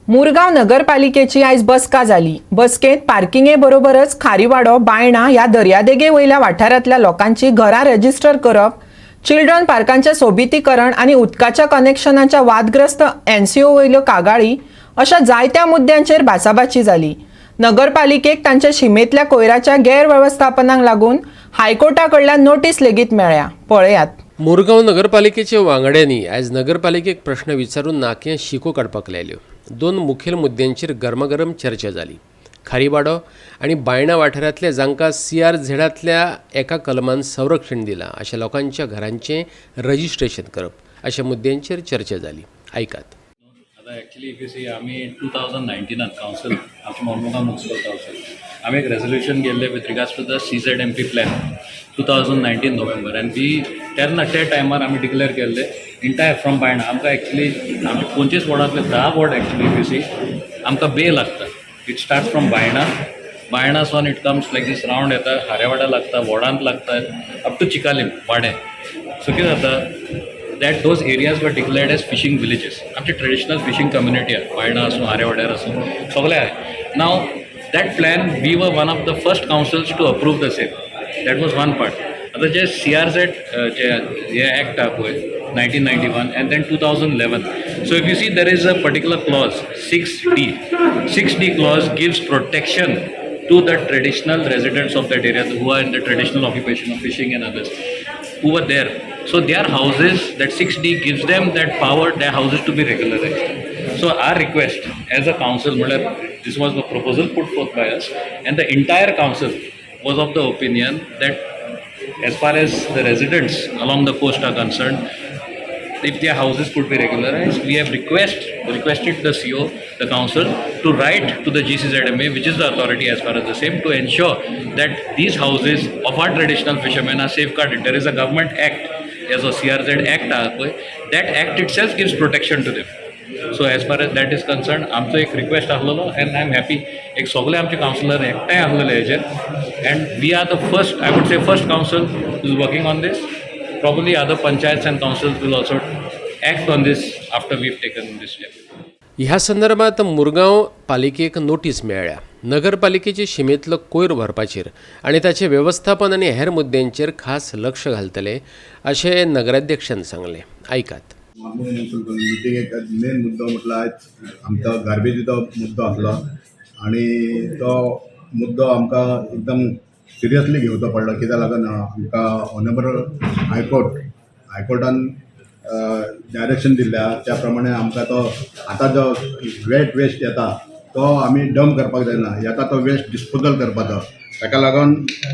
मुरगांव नगरपालिकेची आज बसका जाली। बसकेत पार्किंगे बरोबरच खारीवाडो बायणा ह्या दर्यादेगे वयल्या वाठारांतल्या लोकांची घरां रजिस्टर करप, चिल्ड्रन पार्कांचे सोबितीकरण आणि उदकाच्या कनेक्शनाच्या वादग्रस्त एनसीओ वयल्यो कागाळी अशा जायत्या मुद्द्यांचेर भासाभाची जाली। नगरपालिकेक तांच्या शिमेतल्या कोयराच्या गैरव्यवस्थापनाक लागून हायकोर्टाकडल्यान नोटीस लेगीत मेळ्ळ्या। पळयात। मुरगांव नगरपालिकेच्या वांगड्यांनी आज नगरपालिकेक प्रश्न विचारून नाक्यां शिको काडपाक लायल्यो। दोन मुखेल मुद्द्यांचेर गरमागरम चर्चा जाली। खारीवाडो आणि बायणा वाठारांतल्या जांकां CRZतल्या एका कलमान संरक्षण दिलां अशा लोकांच्या घरांचें रजिस्ट्रेशन करप अशा मुद्द्यांचेर चर्चा जाली। ऐकात। Actually, if you see, आम्ही 2019 काउन्सिल आमच्या मुरगांव म्युनिसिपल काउन्सिल आम्ही एक रेजोल्यूशन गेल्ले with regards to the CZMP plan 2019 November and we तेन्ना त्या टायमार आम्ही डिक्लेअर केल्ले इंटायर फ्रॉम बायणा आमकां एक्चुअली आमच्या 25 वॉर्डांतले 10 ward actually if you see आमकां बे लागता। इट स्टार्ट फ्रॉम बायणा सोन it comes like this round येता, हारेवाडा लागता, वोडांत लागता, अप टू चिकालीम वाडे। सो कितें जाता that those areas were declared as fishing villages. आमचे ट्रेडिशनल फिशिंग कम्युनिटी आहे, बायणा आसूं हारेवाड्यार आसूं सगळे आहे। Now that plan we were one of the first councils to approve the same. That was one part. आता जे CRZ जे ॲक्ट आहे पळय 1991 and then 2011. So if you see there is a particular clause 6D clause gives protection to the traditional residents of that area who are in the traditional occupation of fishing and others who were there. So their houses, that 6D gives them that power, their houses to be regularized. So our request as a council, this was the proposal put forth by us, and the entire council was of the opinion that as far as the residents along the coast are concerned, if their houses could be regularized, we have requested the CO, the council, to write to the GCZMA, which is the authority as far as the same, to ensure that these houses of our traditional fishermen are safeguarded. There is a government act, as a CRZ act, that act itself gives protection to them. So as far as that is concerned, आमचो एक request आसलेलो and I am happy एक सगळे आमचे counsellor एकठांय आसलेले हेजेर and we are the first, I would say first council who is working on this. Probably other panchayats and councils will also act on this after we have taken this step. ह्या संदर्भात Mormugao पालिकेक notice मेळ्ळ्या। नगरपालिकेचे शिमेतलो कोयर भरपाचेर आणि ताचे व्यवस्थापन आणि हेर मुद्द्यांचेर खास लक्ष घालतले अशें नगराध्यक्षान सांगले। ऐकात। मिटींगेक मेन मुद्दो म्हटल्यार आयज आमचो गार्बेजीचो मुद्दो आसलो आनी तो मुद्दो आमकां एकदम सिरियसली घेवचो पडलो। कित्याक लागून आमकां ऑनरेबल हायकोर्टान डायरेक्शन दिल्या त्या प्रमाणे आमकां तो आतां जो वेस्ट येता तो आमी डंप करपाक जायना, येता तो वेस्ट डिस्पोजल करपाचो। ताका लागून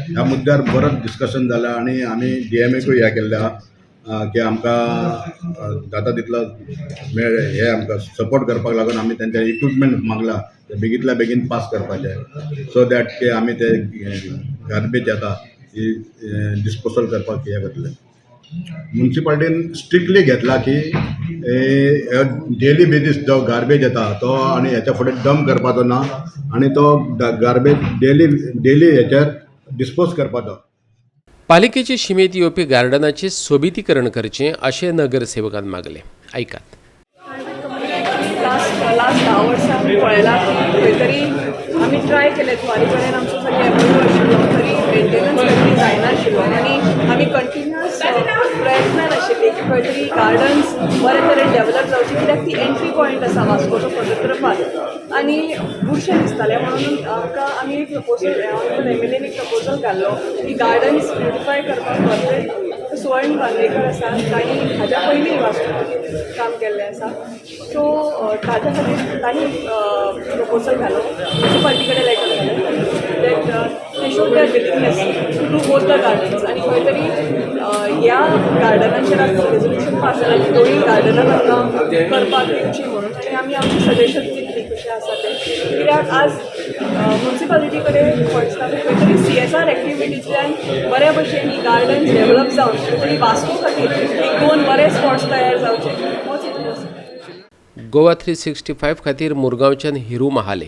ह्या मुद्द्यार बरोच डिस्कशन जालें आनी आमी DMAकूय ह्या केल्ल्या की आमकां जाता तितलो हे आमकां सपोर्ट करपाक लागून आमी तेंच्या इक्विपमेंट मागला ते बेगींतल्या बेगीन पास करपाचे सो दॅट की आमी ते गार्बेज येता ही डिस्पोजल करपाक हे करतले। म्युनिसिपालिटीन स्ट्रिक्टली घेतला की डेली बेजीस जो गार्बेज येता तो आनी हेच्या फुडें डंप करपाचो ना आनी तो गार्बेज डेली हेचेर डिस्पोज करपाचो। पालिकेचे शिमेत येवपी गार्डनाचे सोबितीकरण करचें अशें नगरसेवकान मागले। ऐकात। लास्ट 10 वर्सां आमी पळयलां की खंय तरी आमी ट्राय केले थोडे कडेन आमचो सगळें एप्रूव आशिल्लो तरी मेंटेनन्स कसली जायनाशिल्लो आनी आमी कंटिन्युअस प्रयत्नान आशिल्ली की खंय तरी गार्डन्स बरे तरेन डेवलप जावचे, कित्याक ती एंट्री पॉयंट आसा वास्कोचो फोटोग्राफार आनी बुरशें दिसतालें म्हणून आमी एक प्रपोजल MLAन एक प्रपोजल घाल्लो की गार्डन्स ब्युटिफाय करपाक परफेक्ट स्वर्ण बांदेकर आसा तांणी हाज्या पयलीं वास्कोचेर काम केल्लें आसा। सो ताज्या खातीर तांणी प्रपोजल घालो, म्युनिसिपालिटी कडेन लेटर घालें that they should their willingness to do both the gardens आनी खंय तरी ह्या गार्डनाचेर आतां रेजोल्यूशन पास जालां की दोनूय गार्डनां आमकां करपाक दिवची म्हणून आनी आमी आमचें सजेशन दितली कशें आसा तें। कित्याक आज म्युनिसिपालिटी कडेन फंड्स ना खंय तरी CSR एक्टिविटींतल्यान बऱ्या भशेन ही गार्डन्स डेवलप जावन खंय तरी वास्को खातीर एक दोन बरे स्पॉट्स तयार जावचे होच हेतू आसा। गोवा 365 खातीर मुरगांवच्यान हिरू महाले।